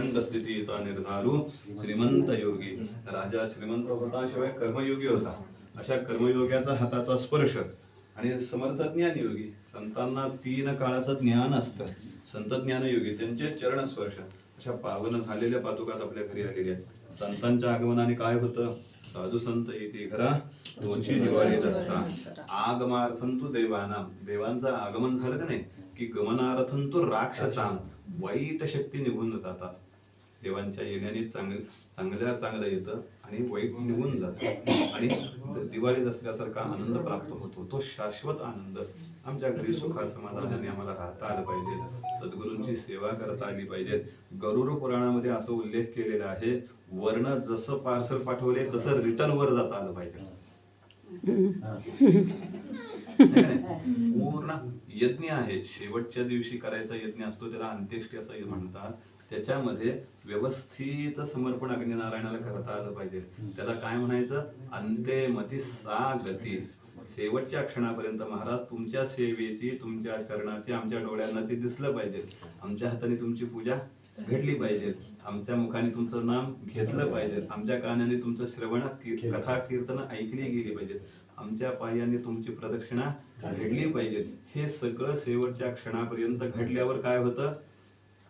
अखंड स्थितीचा निर्धारू श्रीमंत योगी. राजा श्रीमंत होता, शिवाय कर्मयोगी होता. अशा कर्मयोग्याचा हाताचा स्पर्श आणि समर्थ ज्ञानयोगी. संतांना 3 काळाचं ज्ञान असतं. संत ज्ञानयोगी त्यांचे चरण स्पर्श. अशा पावन झालेल्या पादुकात आपल्या घरी आलेल्या आहेत. संतांच्या आगमनाने काय होतं? साधू संत येते घरा तोची दिवाळीत असता. आगमार्थंतु देवानाम. देवांचं आगमन झालं का नाही की गमनार्थंतु राक्षसाम. वाईट शक्ती निघून जातात. देवांच्या येण्याने चांगलं येतं आणि वाईट निघून जातं. आणि दिवाळीत असल्यासारखा आनंद प्राप्त होतो. तो शाश्वत आनंद. आमच्या घरी सुखा समाधानाने आम्हाला राहता आलं पाहिजे. सद्गुरूंची सेवा करता आली पाहिजे. गरुड पुराणामध्ये असं उल्लेख केलेला आहे, वर्ण जसं पार्सल पाठवले तसं रिटर्न वर जाता आलं पाहिजे. पूर्ण यज्ञ आहे, शेवटच्या दिवशी करायचा यज्ञ असतो, त्याला अंत्येष्टी असं म्हणतात. त्याच्यामध्ये व्यवस्थित समर्पण अग्निनारायणाला करता आलं पाहिजे. त्याला काय म्हणायचं? अंते मती सा गती. शेवटच्या क्षणापर्यंत महाराज तुमच्या सेवेची, तुमच्या चरणाची आमच्या डोळ्यांना ते दिसलं पाहिजे. आमच्या हाताने तुमची पूजा घडली पाहिजे. आमच्या मुखाने तुमचं नाम घेतलं पाहिजे. आमच्या कानाने तुमचं श्रवण कथा कीर्तन ऐकली गेली पाहिजे. आमच्या पायाने तुमची प्रदक्षिणा घडली पाहिजे. हे सगळं शेवटच्या क्षणापर्यंत घडल्यावर काय होतं?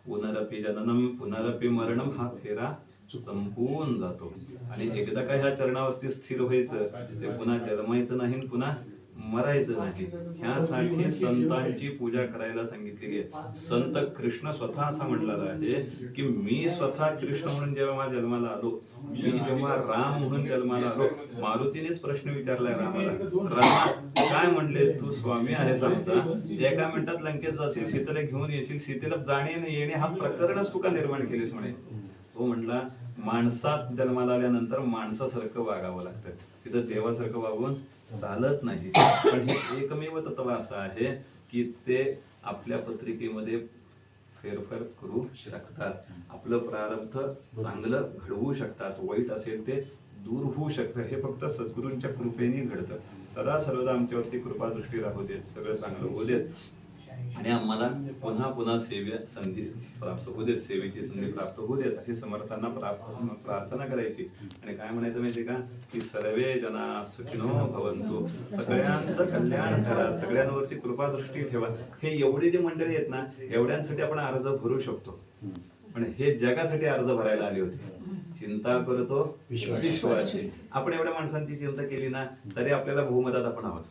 पुनरपि जननम पुनरपि मरणम हा फेरा संपून जातो. आणि एकदा का ह्या चरणावस्थेत स्थिर व्हायचं, ते पुन्हा जन्मायचं नाही, पुन्हा मरायचं नाही. ह्यासाठी संतांची पूजा करायला सांगितलेली आहे. संत कृष्ण स्वतः असा म्हणलेला आहे की मी स्वतः कृष्ण म्हणून जेव्हा जन्माला आलो, मी जेव्हा राम म्हणून जन्माला आलो, मारुतीनेच प्रश्न विचारलाय रामाला, रामा काय म्हणले तू स्वामी आहेस आमचा, एका मिनिटात लंकेत जाशील, सीतेला घेऊन येशील, सीतेला जाणे आणि येणे हा प्रकरणच तू का निर्माण केलीस म्हणे. तो म्हणला माणसात जन्माला आल्यानंतर माणसासारखं वागावं लागतं, तिथं देवासारखं वागून चालत नाही. पण हे एकमेव तत्व असं आहे की ते आपल्या पत्रिकेमध्ये फेरफार करू शकतात. आपलं प्रारब्ध चांगलं घडवू शकतात, वाईट असेल ते दूर होऊ शकतं. हे फक्त सद्गुरूंच्या कृपेने घडतं. सदा सर्वदा आमच्यावरती कृपादृष्टी राहू देत, सगळं चांगलं होऊ देत आणि आम्हाला पुन्हा पुन्हा संधी प्राप्त होऊ देत, सेवेची संधी प्राप्त होऊ देत, अशी समर्थांना प्रार्थना करायची. आणि काय म्हणायचं माहिती का की सर्वे जना सुखिनो भवंतु. सगळ्यांचं कल्याण करा, सगळ्यांवरती कृपादृष्टी ठेवा. हे एवढे जे मंडळी आहेत ना, एवढ्यांसाठी आपण अर्ज भरू शकतो. पण हे जगासाठी अर्ज भरायला आले होते. चिंता करतो विश्वाची. आपण एवढ्या माणसांची चिंता केली ना तरी आपल्याला बहुमतात आपण आहोत.